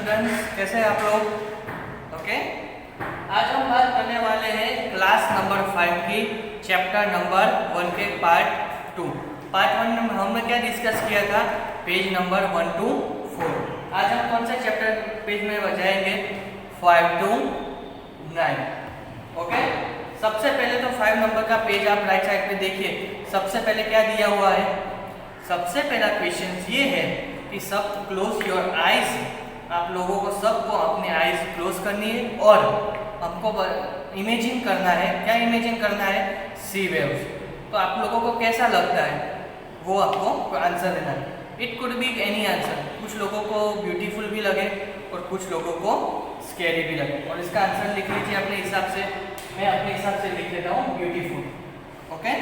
Students, कैसे हैं आप लोग? ओके, आज हम बात करने वाले हैं क्लास नंबर 5 की चैप्टर नंबर 1 के पार्ट 2। पार्ट 1 में हमने क्या डिस्कस किया था? Page number 1 to 4। आज हम कौन से चैप्टर पेज में बजाएंगे? 5 to 9। ओके, सबसे पहले तो 5 नंबर का पेज आप राइट साइड पे देखिए। सबसे पहले क्या दिया हुआ है? सबसे पहला क्वेश्चन ये है कि सब क्लोज योर आइज। आप लोगों को सबको अपने आइज क्लोज करनी है और आपको इमेजिन करना है। क्या इमेजिन करना है? सी वेव्स। तो आप लोगों को कैसा लगता है वो आपको आंसर देना है। It could be any answer. कुछ लोगों को ब्यूटीफुल भी लगे और कुछ लोगों को स्कैरी भी लगे। और इसका आंसर लिख लीजिए अपने हिसाब से। मैं अपने हिसाब से लिख लेता हूँ ब्यूटीफुल। ओके,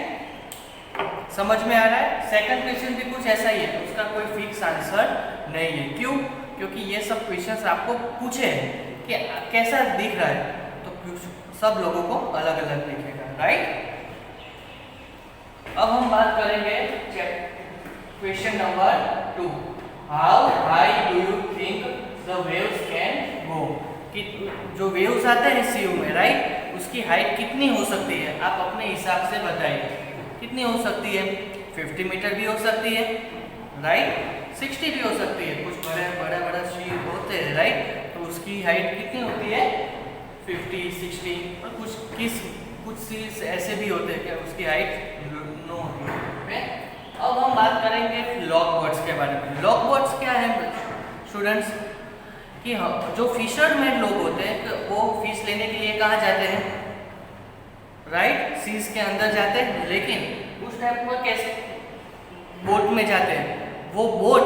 समझ में आ रहा है? सेकंड क्वेश्चन भी कुछ ऐसा ही है, उसका कोई फिक्स आंसर नहीं है। क्यों? क्योंकि ये सब क्वेश्चंस आपको पूछे हैं कि कैसा दिख रहा है, तो सब लोगों को अलग अलग दिखेगा, राइट? अब हम बात करेंगे question number 2। How high do you think the waves can go? कि जो वेव्स आते हैं सी में, राइट, उसकी हाइट कितनी हो सकती है? आप अपने हिसाब से बताइए कितनी हो सकती है। 50 मीटर भी हो सकती है, राइट, 60 भी हो सकती है। कुछ बड़ा सी होते हैं, राइट, तो उसकी हाइट कितनी होती है? 50, 60। और कुछ सीज ऐसे भी होते हैं कि उसकी हाइट नो होती है। अब हम बात करेंगे लॉक बर्ड्स के बारे में। लॉक बर्ड्स क्या है स्टूडेंट्स? कि जो फिशरमैन लोग होते हैं वो फिश लेने के लिए कहाँ जाते हैं? राइट, सीज के अंदर जाते हैं। लेकिन उस टाइम पर कैसे बोट में जाते हैं? वो बोट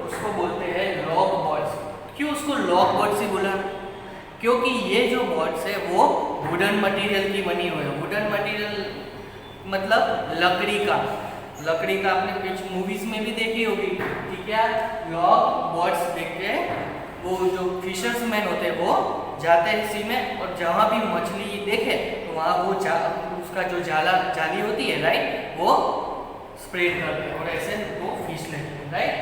उसको बोलते हैं लॉक बर्ड्स। क्यों उसको लॉक बर्ड्स ही बोला? क्योंकि ये जो बर्ड्स है वो वुडन मटेरियल की बनी हुई है। वुडन मटेरियल मतलब लकड़ी का आपने कुछ मूवीज में भी देखी होगी कि क्या लॉक बर्ड्स देख के वो जो फिशर्समैन होते हैं वो जाते हैं सी में, और जहाँ भी मछली देखे तो वहाँ वो उसका जो जाली होती है, राइट, वो स्प्रेड करते हैं और ऐसे वो फिश लेते हैं, राइट।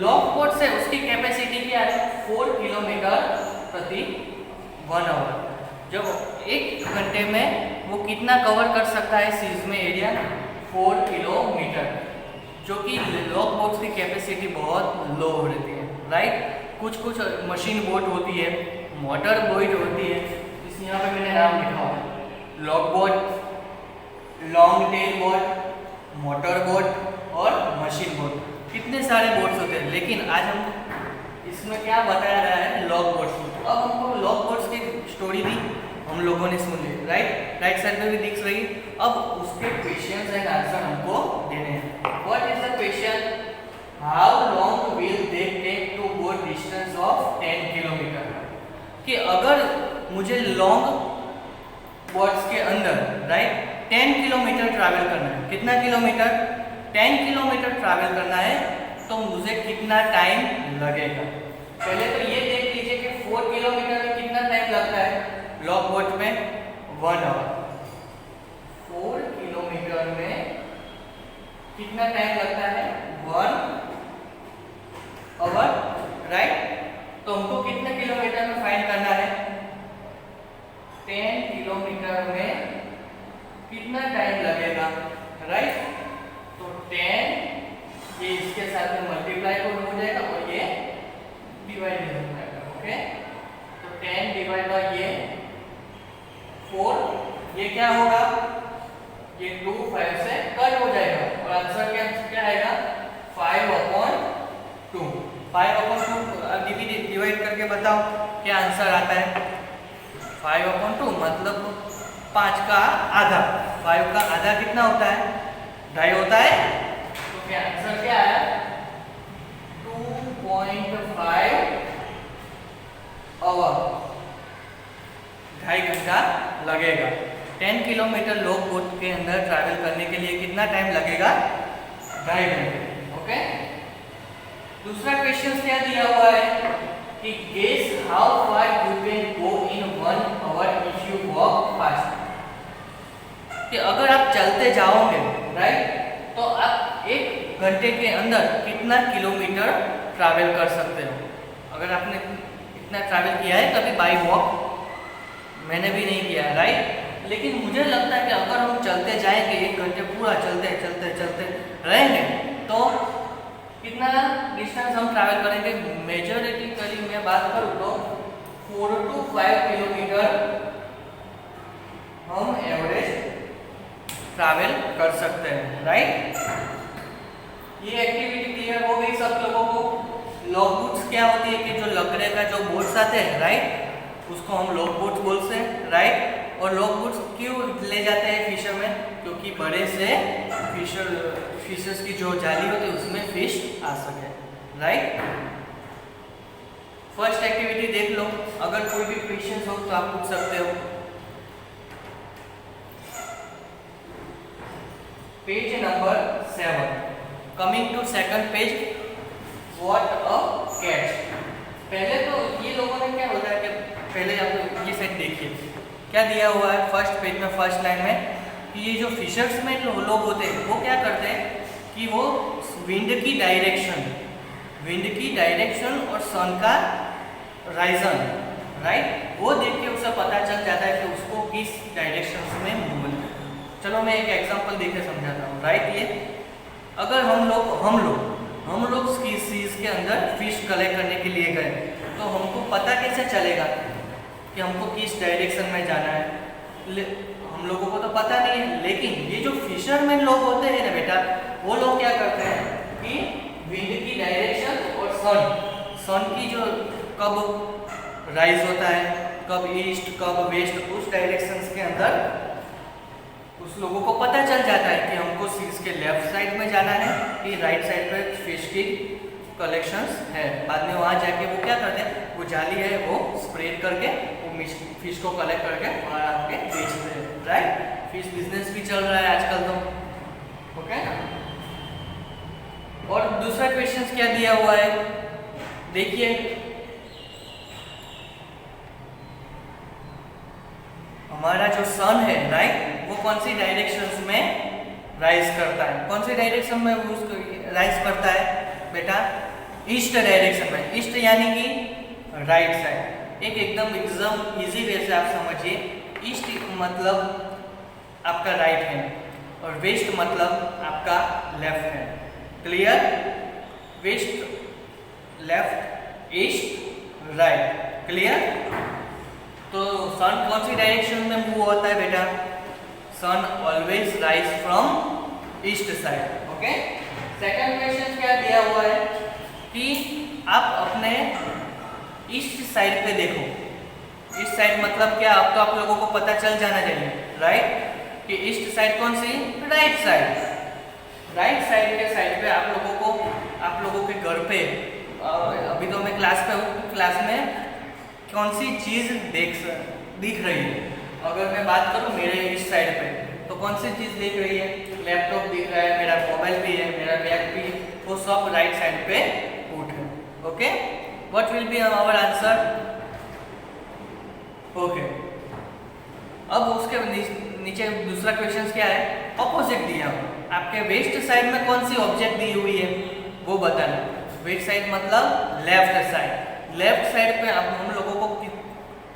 लॉक बर्ड से उसकी कैपेसिटी क्या है? 4 किलोमीटर प्रति 1 आवर। जब 1 घंटे में वो कितना कवर कर सकता है सीज में एरिया? 4 किलोमीटर, जो कि लॉक बोट्स की कैपेसिटी बहुत लो रहती है, राइट। कुछ मशीन बोट होती है, मोटर बोट होती है, इस यहाँ पे मैंने नाम लिखा हुआ है। Lock boat, long tail boat, motor boat और मशीन बोट। कितने सारे बोट्स होते हैं, लेकिन आज हम इसमें क्या बताया रहा है? Lock boats. अब हमको लॉक बोट्स की स्टोरी दी, हम लोगों ने सुन ली, राइट साइड में भी दिख रही। अब उसके क्वेश्चंस एंड आंसर हमको देने हैं। What is the question? How long will they take to go distance of 10 kilometre? कि अगर मुझे लॉन्ग बर्ड्स के अंदर, राइट, 10 किलोमीटर ट्रैवल करना है। कितना किलोमीटर? 10 किलोमीटर ट्रैवल करना है, तो मुझे कितना टाइम लगेगा? पहले तो ये देख लीजिए कि 4 किलोमीटर में कितना टाइम लगता है लॉक बोट में? 1 आवर। 4 किलोमीटर में कितना टाइम लगता है? 1 आवर, राइट। तो हमको कितने किलोमीटर में फाइंड करना है? 10 किलोमीटर में कितना टाइम लगेगा, राइट। तो 10 ये इसके साथ में मल्टीप्लाई हो जाएगा और ये डिवाइड हो जाएगा, ओके। तो 10 डिवाइड बाय ये 4, ये क्या होगा? ये 2 5 से कट हो जाएगा और आंसर क्या आएगा? 5/2। 5/2 डिवाइड करके बताओ क्या आंसर आता है? 5/2 मतलब 5 का आधा। 5 का आधा कितना होता है? 2.5 होता है। तो क्या आंसर क्या आया? 2.5 आवर, 2.5 घंटा लगेगा। 10 किलोमीटर लॉक बोट के अंदर ट्रैवल करने के लिए कितना टाइम लगेगा? 2.5 घंटे, ओके। दूसरा क्वेश्चन क्या दिया हुआ है कि guess how far you can go in 1 hour if you walk fast? कि अगर आप चलते जाओगे, राइट, तो आप 1 घंटे के अंदर कितना किलोमीटर ट्रैवल कर सकते हो? अगर आपने इतना ट्रैवल किया है कभी बाई वॉक, मैंने भी नहीं किया है, राइट। लेकिन मुझे लगता है कि अगर हम चलते जाएंगे 1 घंटे पूरा चलते चलते चलते रहेंगे तो कितना डिस्टेंस हम ट्रैवल करेंगे। मेजॉरिटी करीब मैं बात करूँ तो 4 to 5 किलोमीटर हम एवरेज ट्रैवल कर सकते हैं, राइट। ये एक्टिविटी क्लियर हो गई सब लोगों को। लॉग बुट्स क्या होती है कि जो लकड़े का जो बोट्स आते हैं, राइट, उसको हम लॉग बुट्स बोलते हैं, राइट। और लॉग बुट्स क्यों ले जाते हैं फिशर में, क्योंकि बड़े से फिशर्स की जो जाली होती है उसमें फिश आ सके, राइट। फर्स्ट एक्टिविटी देख लो, अगर कोई भी क्वेश्चन हो तो आप पूछ सकते हो। Page number 7, coming to second page, what a catch. पहले तो ये लोगों ने क्या होता है कि पहले आप ये सेट देखिए क्या दिया हुआ है फर्स्ट पेज में, फर्स्ट लाइन में, कि ये जो फिशर्स में लोग होते हैं वो क्या करते हैं कि वो विंड की डायरेक्शन और सन का राइजन, राइट, वो देख के उसे पता चल जाता है कि उसको किस डायरेक्शन में मूवमेंट। चलो मैं एक एग्जांपल देके समझाता हूँ, राइट। ये अगर हम लोग सीज के अंदर फिश कलेक्ट करने के लिए गए तो हमको पता कैसे चलेगा कि हमको किस डायरेक्शन में जाना है। हम लोगों को तो पता नहीं है, लेकिन ये जो फिशरमैन लोग होते हैं ना बेटा, वो लोग क्या करते हैं कि विंड की डायरेक्शन और सन की जो कब राइज होता है, कब ईस्ट कब वेस्ट, उस डायरेक्शंस के अंदर उस लोगों को पता चल जाता है कि हमको सीज के लेफ्ट साइड में जाना है कि राइट साइड पे फिश की कलेक्शंस है। बाद में वहाँ जाके वो क्या करते हैं, वो जाली है वो स्प्रेड करके वो फिश को कलेक्ट करके वहाँ आके बेचते हैं, राइट। फिश बिजनेस भी चल रहा है आजकल तो, ओके। और दूसरा क्वेश्चन क्या दिया हुआ है देखिए, हमारा जो सन है, राइट, वो कौन सी डायरेक्शंस में राइज करता है, कौन सी डायरेक्शन में उसको राइज करता है बेटा, ईस्ट डायरेक्शन में। ईस्ट यानी कि राइट साइड। एकदम इजी वे से आप समझिए, ईस्ट मतलब आपका राइट हैंड और वेस्ट मतलब आपका left hand, clear. West left east right, clear. तो सन कौन सी डायरेक्शन में मूव होता है बेटा, sun always rise from east side, okay. Second question क्या दिया हुआ है कि आप अपने ईस्ट साइड पे देखो। ईस्ट साइड मतलब क्या, अब तो आप लोगों को पता चल जाना चाहिए, राइट, कि ईस्ट साइड कौन सी, राइट साइड। राइट साइड के साइड पे आप लोगों के घर पे, अभी तो मैं क्लास पे हूँ, क्लास में कौन सी चीज दिख रही है। अगर मैं बात करूँ मेरे इस साइड पे तो कौन सी चीज दिख रही है, लैपटॉप दिख रहा है, मेरा मोबाइल भी है, मेरा बैग भी है, वो सब राइट साइड पे पुट है, okay. What will be our answer, okay. अब उसके नीचे दूसरा क्वेश्चन क्या है, ऑपोजिट दिया हुआ आपके वेस्ट साइड में कौन सी ऑब्जेक्ट दी हुई है वो बताना। वेस्ट साइड मतलब लेफ्ट साइड। लेफ्ट साइड पे हम लोगों को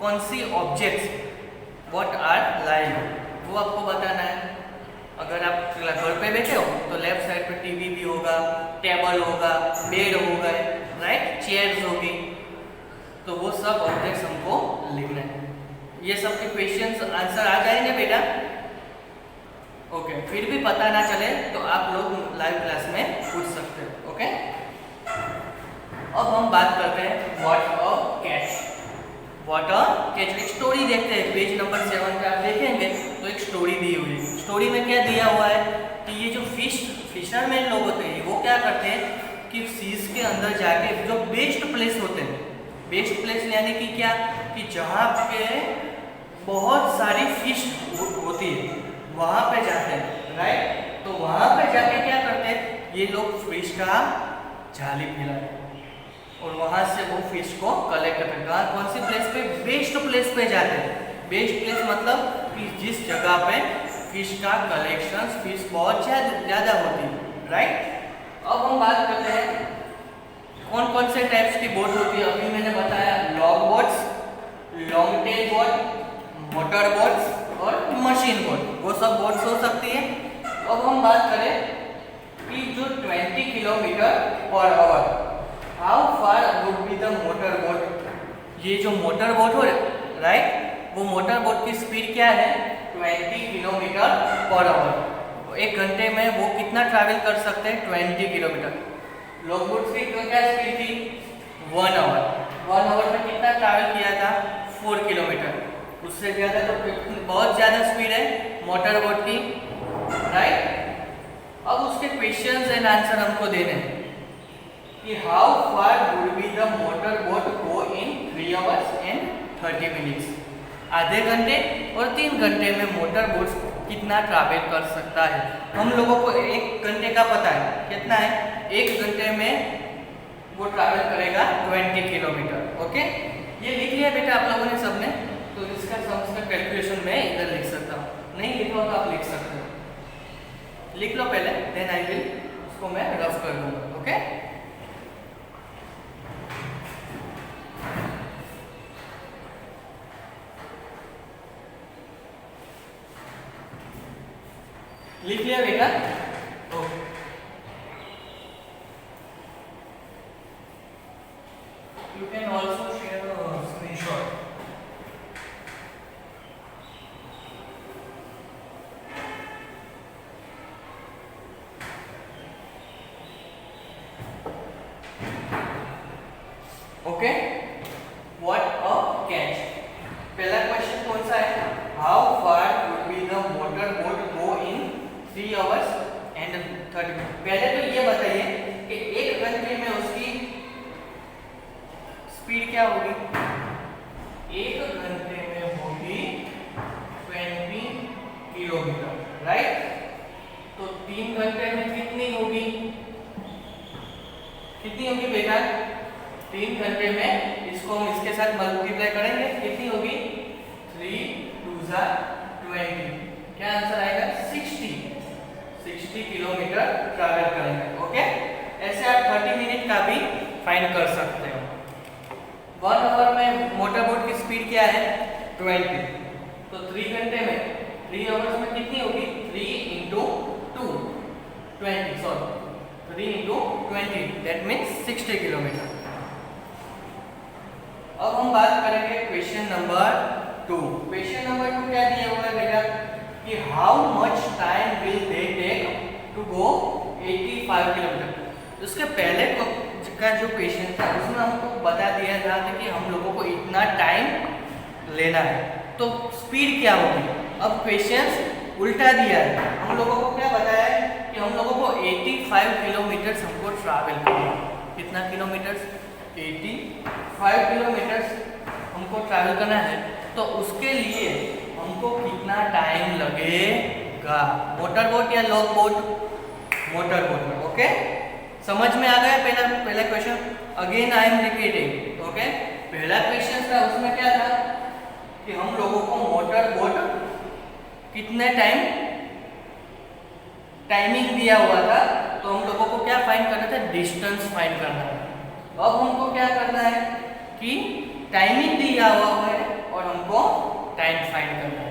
कौन सी ऑब्जेक्ट्स व्हाट आर लाइंग वो आपको बताना है। अगर आप घर पे बैठे हो तो लेफ्ट साइड पे टीवी भी होगा, टेबल होगा, बेड होगा, राइट, चेयर्स होगी, तो वो सब ऑब्जेक्ट्स हमको लिखना है। ये सब के क्वेश्चंस आंसर आ जाएंगे बेटा, ओके। फिर भी पता ना चले तो आप लोग लाइव क्लास में पूछ सकते हो, ओके। अब हम बात करते हैं what a catch. What a catch, एक स्टोरी देखते हैं। पेज नंबर 7 पे आप देखेंगे तो एक स्टोरी दी हुई है। स्टोरी में क्या दिया हुआ है कि ये जो फिशरमैन लोग होते हैं वो क्या करते हैं कि सीज के अंदर जाके जो बेस्ट प्लेस होते हैं, बेस्ट प्लेस यानी कि क्या, कि जहाँ पे बहुत सारी फिश होती है वहाँ पे जाते हैं, राइट। तो वहाँ पे जाके क्या करते हैं ये लोग, फिश का जाली फैलाते हैं और वहाँ से वो फिश को कलेक्ट करते हैं। कौन सी प्लेस पे, बेस्ट प्लेस पे जाते हैं। बेस्ट प्लेस मतलब कि जिस जगह पे फिश का कलेक्शन, फिश बहुत ज़्यादा होती है, राइट। अब हम बात करते हैं कौन कौन से टाइप्स की बोट होती है अभी मैंने बताया, log boats, long tail boat, motor boats और मशीन बोट, वो सब बोट्स हो सकती है। अब हम बात करें कि जो 20 kilometre per hour, how far would be the motor boat. ये जो मोटर बोट हो राइट, वो मोटर बोट की स्पीड क्या है 20 किलोमीटर पर आवर। एक घंटे में वो कितना ट्रैवल कर सकते हैं 20 किलोमीटर। लॉन्ग बोट की क्या स्पीड थी 1 आवर, 1 आवर में कितना ट्रैवल किया था 4 किलोमीटर, उससे ज़्यादा तो बहुत ज़्यादा स्पीड है मोटर बोट की राइट। अब उसके क्वेश्चंस एंड आंसर हमको देने हैं कि how far would be the motor boat go in 3 hours and 30 minutes. आधे घंटे और 3 घंटे में मोटर बोट कितना ट्रैवल कर सकता है। हम लोगों को 1 घंटे का पता है कितना है, 1 घंटे में वो ट्रैवल करेगा 20 किलोमीटर। ओके, ये लिख लिया बेटा आप लोगों ने सबने, तो इसका सम्स का कैलकुलेशन मैं इधर लिख सकता हूँ, नहीं लिखा हो तो आप लिख सकते हो, लिख लो पहले, देन आई विल उसको मैं रफ कर दूंगा। ओके, लिख लिया बेटा? Okay, you can also share screenshot. Okay, what a catch. पहला क्वेश्चन कौन सा है, how far would be the motor boat go in 3 hours and 30 minute. पहले तो ये बताइए कि 1 घंटे में उसकी स्पीड क्या होगी, 1 घंटे में होगी 20 किलोमीटर राइट। तो 3 घंटे में कितनी होगी, कितनी होगी बेटा 3 घंटे में, इसको हम इसके साथ मल्टीप्लाई करेंगे, कितनी होगी 3 2 20, क्या आंसर आएगा 60 किलोमीटर ट्रैवल करेंगे। ओके, ऐसे आप 30 मिनट का भी फाइंड कर सकते हो। 1 आवर में मोटर बोट की स्पीड क्या है 20, तो 3 घंटे में 3 आवर्स में कितनी होगी 3 into 2 20, sorry 3 into 20, that means 60 kilometre. अब हम बात करेंगे क्वेश्चन नंबर 2। क्वेश्चन नंबर 2 क्या दिया हुआ है बेटा कि how much time will they take to go 85 kilometre. उसके पहले का जो क्वेश्चन था उसमें हमको बता दिया था कि हम लोगों को इतना टाइम लेना है, तो स्पीड क्या होगी। अब क्वेश्चन उल्टा दिया है, हम लोगों को क्या बताया है कि हम लोगों को 85 किलोमीटर हमको ट्रैवल करना है। कितना किलोमीटर 85 किलोमीटर हमको ट्रैवल करना है, तो उसके लिए हमको कितना टाइम लगेगा। मोटर बोट या लॉग बोट, मोटर बोट में। ओके, समझ में आ गया पहला question. Again I am repeating. Okay, पहला क्वेश्चन था उसमें क्या था कि हम लोगों को मोटर बोट कितने टाइमिंग दिया हुआ था, तो हम लोगों को क्या फाइंड करना था, डिस्टेंस फाइंड करना है। अब हमको क्या करना है कि टाइमिंग दिया हुआ है और हमको टाइम फाइंड करना है।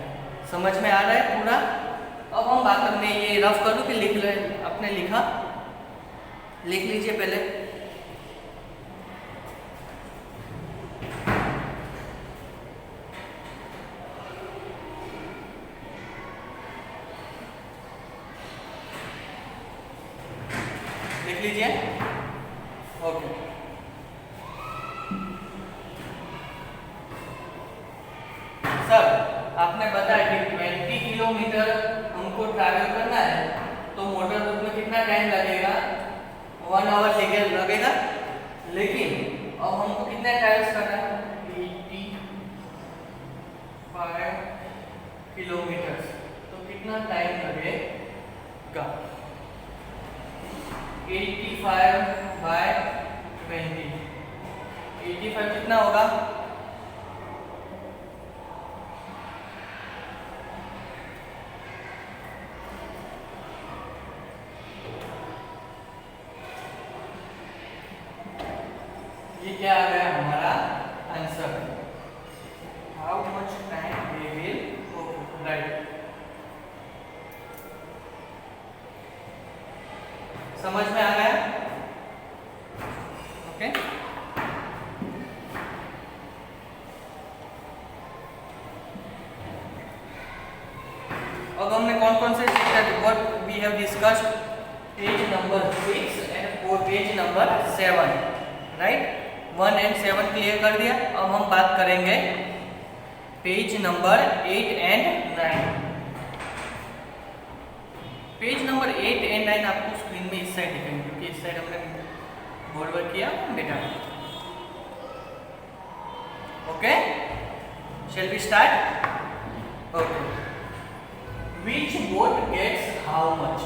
समझ में आ रहा है पूरा। अब हम बात करने, ये रफ कर दूं कि लिख ले, आपने लिखा, लिख लीजिए पहले। लिख लीजिए। ओके, सर आपने बताया कि 20 किलोमीटर हमको ट्रैवल करना है, तो मोटर बोट में कितना टाइम लगेगा 1 आवर लगेगा, लेकिन अब हमको कितना ट्रैवल करना है 85 किलोमीटर, तो कितना टाइम लगेगा 85 बाय 20, 85 कितना होगा 1 ये क्या आ गया हमारा answer. How much time we will right. समझ में आ गया? ओके। अब हमने कौन कौन से what we have discussed page number 6 and page number 7, right. 1 and 7 clear कर दिया। अब हम बात करेंगे page number 8 and 9। Page number 8 and 9 आपको स्क्रीन में इस साइड दिखेंगे, क्योंकि इस साइड हमने बोर्ड वर्क किया बेटा। Okay, shall we start? Okay. Which boat gets how much,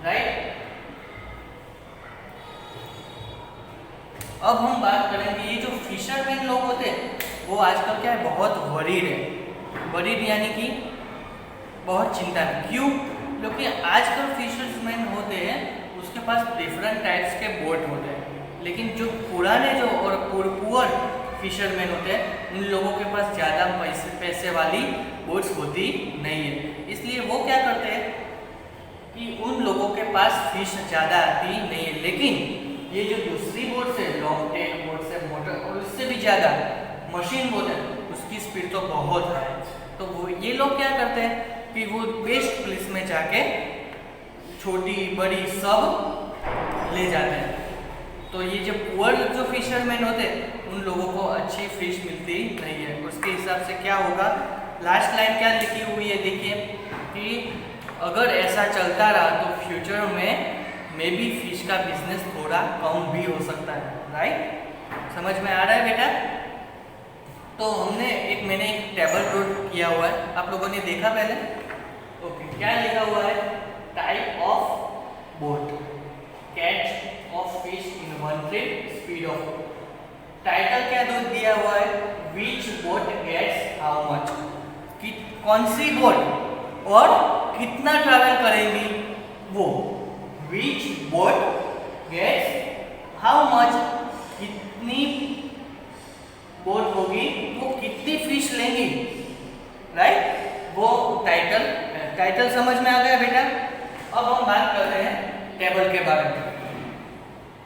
right? अब हम बात करेंगे ये जो फिशरमैन लोग होते हैं वो आजकल क्या है, बहुत वरीड है। वरीड यानी कि बहुत चिंता है। क्यों? क्योंकि आजकल फिशरमैन होते हैं उसके पास डिफरेंट टाइप्स के बोट होते हैं, लेकिन जो पुराने जो और पुअर फिशरमैन होते हैं उन लोगों के पास ज़्यादा पैसे वाली बोट्स होती नहीं है। इसलिए वो क्या करते हैं कि उन लोगों के पास फिश ज़्यादा आती नहीं है, लेकिन ये जो दूसरी बोट्स है, लॉन्ग टेल बोट्स है, मोटर और उससे भी ज़्यादा मशीन बोट है, उसकी स्पीड तो बहुत है। तो वो ये लोग क्या करते हैं कि वो बेस्ट प्लेस में जाके छोटी बड़ी सब ले जाते हैं। तो ये जो पुअर जो फिशरमैन होते हैं उन लोगों को अच्छी फिश मिलती नहीं है। उसके हिसाब से क्या होगा, लास्ट लाइन क्या लिखी हुई है देखिए कि अगर ऐसा चलता रहा तो फ्यूचर में मे बी फिश का बिजनेस थोड़ा कम भी हो सकता है, राइट। समझ में आ रहा है बेटा? तो मैंने एक टेबल ड्रॉ किया हुआ है, आप लोगों ने देखा पहले? ओके, क्या लिखा हुआ है? Type of boat, catch of fish in one trip, speed of. Title क्या दिया हुआ है? विच बोट गेट्स हाउ मच, कि कौन सी बोट और कितना ट्रैवल करेंगी वो। विच बोट गेट्स हाउ मच, कितनी बोट होगी वो कितनी फिश लेंगी, राइट। वो टाइटल समझ में आ गया बेटा? अब हम बात कर रहे हैं टेबल के बारे में।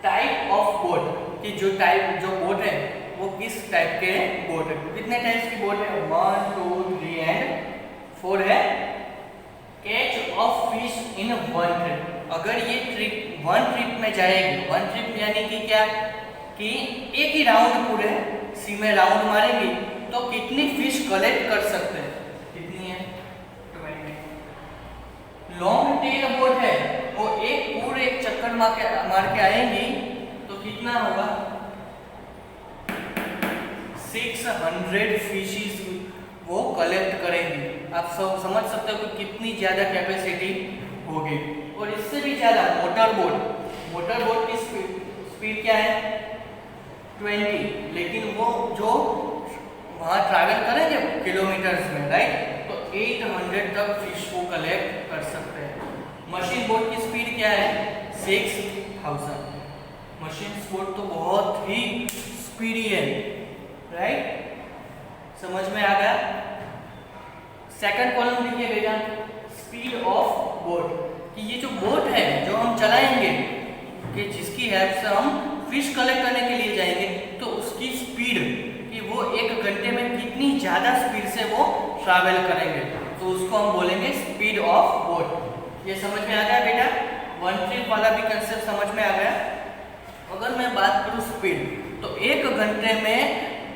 टाइप ऑफ बोट, कि जो बोट है वो किस टाइप के बोट है। कितने टाइप्स की बोट है? 1 2 3 एंड 4 है। Catch of fish in one trip, अगर ये ट्रिप वन ट्रिप में जाएगी, वन ट्रिप यानी कि क्या कि एक ही राउंड पूरे सी में राउंड मारेगी तो कितनी फिश कलेक्ट कर सकते हैं? कितनी है? 20। लॉन्ग टेल बोट है वो पूरे एक चक्कर मार के आएंगी तो कितना होगा? 600 फिशेस वो कलेक्ट करेंगी। आप सब समझ सकते हो कि कितनी ज़्यादा कैपेसिटी होगी। और इससे भी ज़्यादा मोटर बोट की स्पीड क्या है? 20, लेकिन वो जो वहाँ ट्रैवल करेंगे किलोमीटर्स में, राइट, तो 800 तक फिश को कलेक्ट कर सकते हैं। मशीन बोट की स्पीड क्या है? 6000। मशीन बोट तो बहुत ही स्पीडी है, राइट। समझ में आ गया? सेकंड कॉलम देखिए बेटा, स्पीड ऑफ बोट, कि ये जो बोट है जो हम चलाएंगे, कि जिसकी हेल्प से हम फिश कलेक्ट करने के लिए जाएंगे, तो उसकी स्पीड कि वो 1 घंटे में कितनी ज़्यादा स्पीड से वो ट्रैवल करेंगे, तो उसको हम बोलेंगे स्पीड ऑफ बोट। ये समझ में आ गया बेटा? वन ट्रिप वाला भी कंसेप्ट समझ में आ गया। अगर मैं बात करूँ स्पीड, तो 1 घंटे में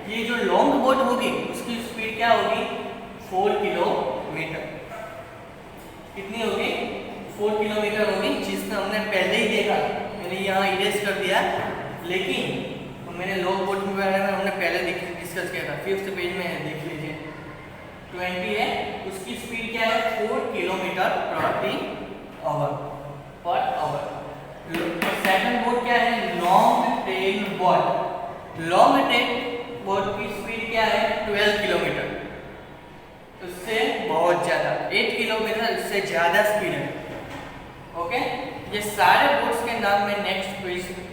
ये जो लॉन्ग बोट होगी उसकी स्पीड क्या होगी? 4 किलोमीटर। कितनी होगी? 4 किलोमीटर होगी, जिसमें हमने पहले ही देखा, मैंने यहाँ इरेज कर दिया, लेकिन मैंने लॉन्ग बोट के बारे में हमने पहले डिस्कस किया था, 5th पेज में है, देख लीजिए। 20 है, उसकी स्पीड क्या है? 4 किलोमीटर प्रति आवर। सेकंड बोट क्या है? Long tail boat. Long tail boat की स्पीड क्या है? 12 किलोमीटर। उससे बहुत ज़्यादा 8 किलोमीटर, इससे ज़्यादा स्पीड है। ओके, ये सारे बोट्स के नाम मैं नेक्स्ट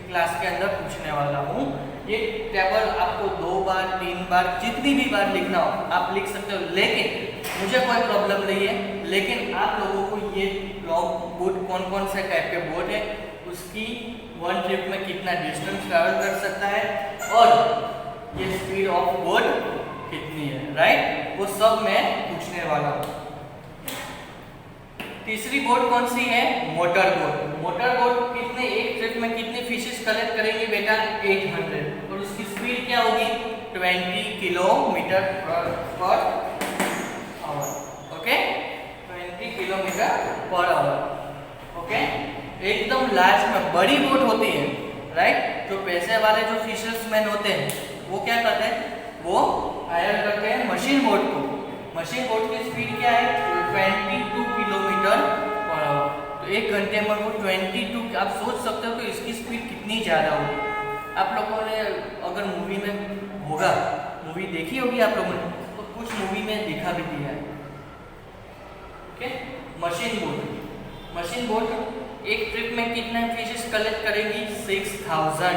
क्लास के अंदर पूछने वाला हूँ। ये टेबल आपको 2 बार 3 बार जितनी भी बार लिखना हो आप लिख सकते हो, लेकिन मुझे कोई प्रॉब्लम नहीं है। लेकिन आप लोगों को ये लॉन्ग बोट कौन कौन से टाइप के बोट है, उसकी वन ट्रिप में कितना डिस्टेंस ट्रैवल कर सकता है और ये स्पीड ऑफ बोट कितनी है, राइट, वो सब मैं पूछने वाला हूँ। तीसरी बोट कौन सी है, मोटर बोट। मोटर बोट कितने एक ट्रिप में कितने फिशेस कलेक्ट करेंगे बेटा, 800, और उसकी स्पीड क्या होगी, 20 kilometre per hour. Okay, 20 kilometre per hour. Okay, एकदम लार्ज में बड़ी बोट होती है, राइट। जो पैसे वाले जो फिशर्समैन होते हैं वो क्या करते हैं, वो हायर करते हैं मशीन बोट को। मशीन बोट की स्पीड क्या है, 22 किलोमीटर पर आवर। तो 1 घंटे में वो 22, आप सोच सकते हो कि इसकी स्पीड कितनी ज़्यादा होगी। आप लोगों ने अगर मूवी में होगा, मूवी देखी होगी आप लोगों ने, तो कुछ मूवी में दिखा भी दिया है। Okay, machine boat. Machine boat एक ट्रिप में कितने फिशेस कलेक्ट करेगी, 6000।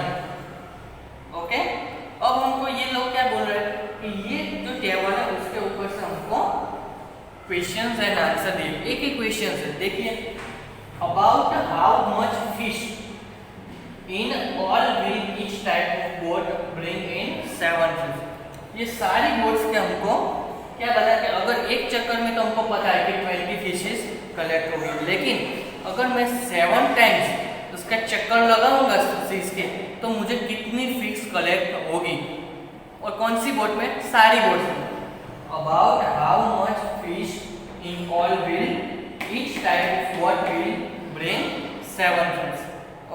ओके, अब हमको ये लोग क्या बोल रहे हैं कि ये जो टेबल है उसके ऊपर से हमको क्वेश्चंस एंड आंसर दिए। एक ही क्वेश्चन है, देखिए, about how much fish in all will each type of boat bring in 7 trips. ये सारी बोट्स के हमको क्या बता कि अगर एक चक्कर में तो हमको पता है कि 20 फिशेस कलेक्ट होगी, लेकिन अगर मैं 7 टाइम्स उसका चक्कर लगाऊंगा इसके, तो मुझे कितनी फिश कलेक्ट होगी, और कौन सी बोट में, सारी बोट में। About how much fish in all will each type of boat will bring 7 fish.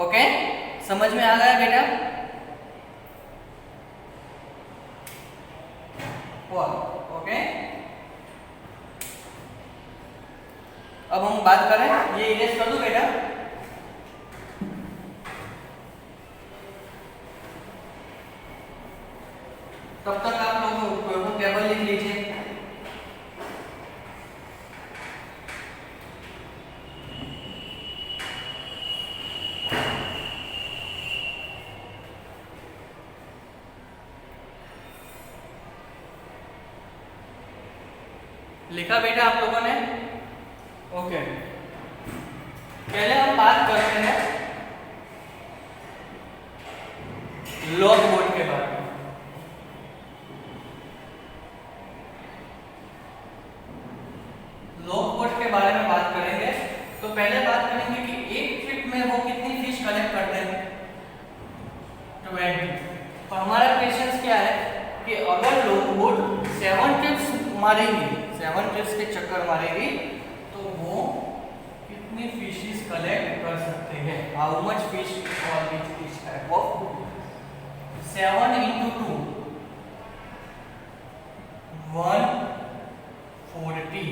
Okay, समझ में आ गया बेटा? ओके, अब हम बात करें, ये इरेज कर दो बेटा। तब तक आप लोग टेबल लिख लीजिए। लिखा बेटा आप लोगों ने? ओके, पहले हम बात करते हैं लॉग बोट के बारे में। लॉग बोट के बारे में बात करेंगे, तो पहले बात करेंगे कि एक ट्रिप में वो कितनी फिश कलेक्ट करते हैं, 20। तो हमारा क्वेश्चन क्या है कि अगर लॉग बोट 7 ट्रिप्स मारेंगी, 7 ट्रिप्स के चक्कर मारेगी, तो वो कितनी फिशेस कलेक्ट कर सकते हैं, हाउ मच फिश और which type of 7 into 2 140,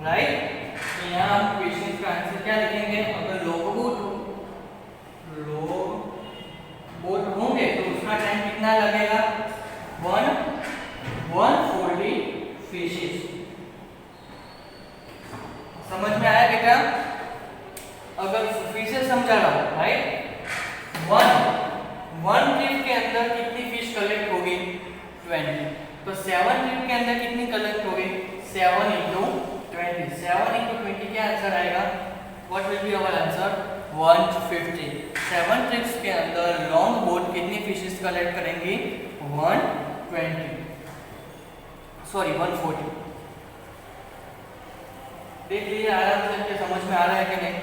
right. तो यहाँ हम क्वेश्चन का आंसर क्या लिखेंगे, अगर लॉग बोट होंगे तो उसका टाइम कितना लगेगा, 140 फिशेस। समझ में आया बेटा? अगर फिशेस समझा रहा हूं, राइट, वन ट्रिप के अंदर कितनी फिश कलेक्ट होगी, 20। तो 7 ट्रिप के अंदर कितनी कलेक्ट होगी, 7 into 20। 7 into 20 क्या आंसर आएगा, what will be our answer, 150। 7 trips के अंदर लॉन्ग बोट कितनी फिशेस कलेक्ट करेंगी, 140। देख लीजिए आराम से, समझ में आ रहा है कि नहीं।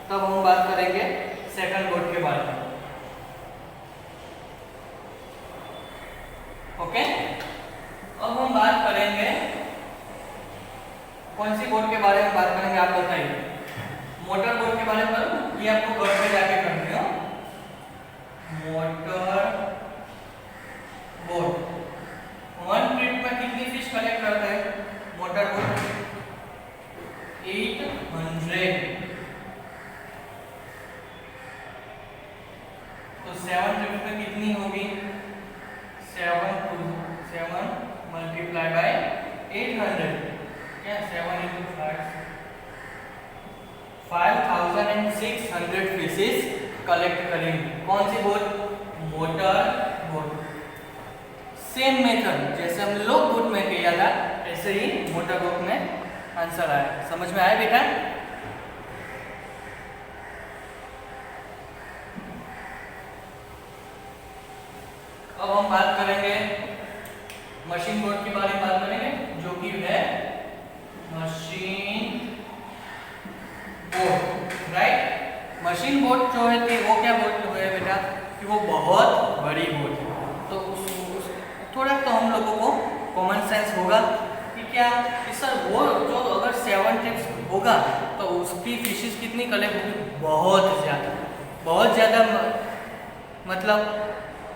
तब हम बात करेंगे सेकंड बोट के बारे में। ओके, अब हम बात करेंगे कौन सी बोट के बारे में बात करेंगे, आप बताइए। मोटर बोट के बारे में करूं, ये आपको घर पे जाके करनी हो। मोटर बोट 1 ट्रिप में कितनी फिश कलेक्ट करता है, मोटर बोट 800। तो 7 ट्रिप में कितनी होगी, 7 मल्टीप्लाई बाय 800, क्या 7 into 5, 5600 फिशेस कलेक्ट करेंगे। कौन सी boat, motor boat. Same method जैसे हम लोग बुक में किया था ऐसे ही मोटा बुक में आंसर आया। समझ में आया बेटा? अब हम बात करेंगे मशीन बोर्ड के बारे में बात करेंगे, जो कि है machine board, right. Machine board जो है थी वो क्या बोर्ड है बेटा कि वो बहुत बड़ी बोर्ड है। तो उस थोड़ा तो हम लोगों को कॉमन सेंस होगा कि क्या कि सर वो जो अगर 7 ट्रिप्स होगा तो उसकी फिशेस कितनी कलेक्ट होगी? बहुत ज़्यादा मतलब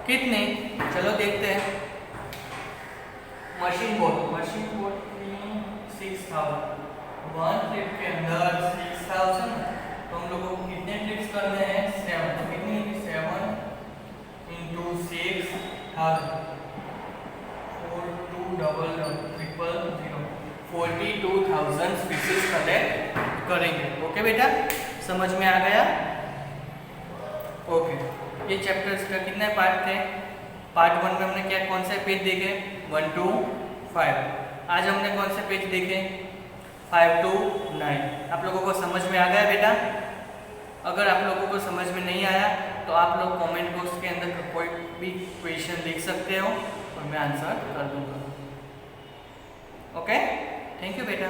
कितनी? चलो देखते हैं। मशीन बोर्ड की 6000, 1 ट्रिप के अंदर 6000, तो हम लोगों को कितने ट्रिप्स करने हैं? 7। तो कितनी? 7 × 6000, 420000, 42,000 स्पीसीज कलेक्ट करेंगे। ओके बेटा, समझ में आ गया? ओके, ये चैप्टर्स का कितने पार्ट थे? पार्ट 1 में हमने क्या कौन से पेज देखे? 1 to 5। आज हमने कौन से पेज देखे? 5 to 9। आप लोगों को समझ में आ गया बेटा? अगर आप लोगों को समझ में नहीं आया तो आप लोग कमेंट बॉक्स के अंदर कोई भी क्वेश्चन लिख सकते हो और मैं आंसर कर दूंगा। ओके, थैंक यू बेटा।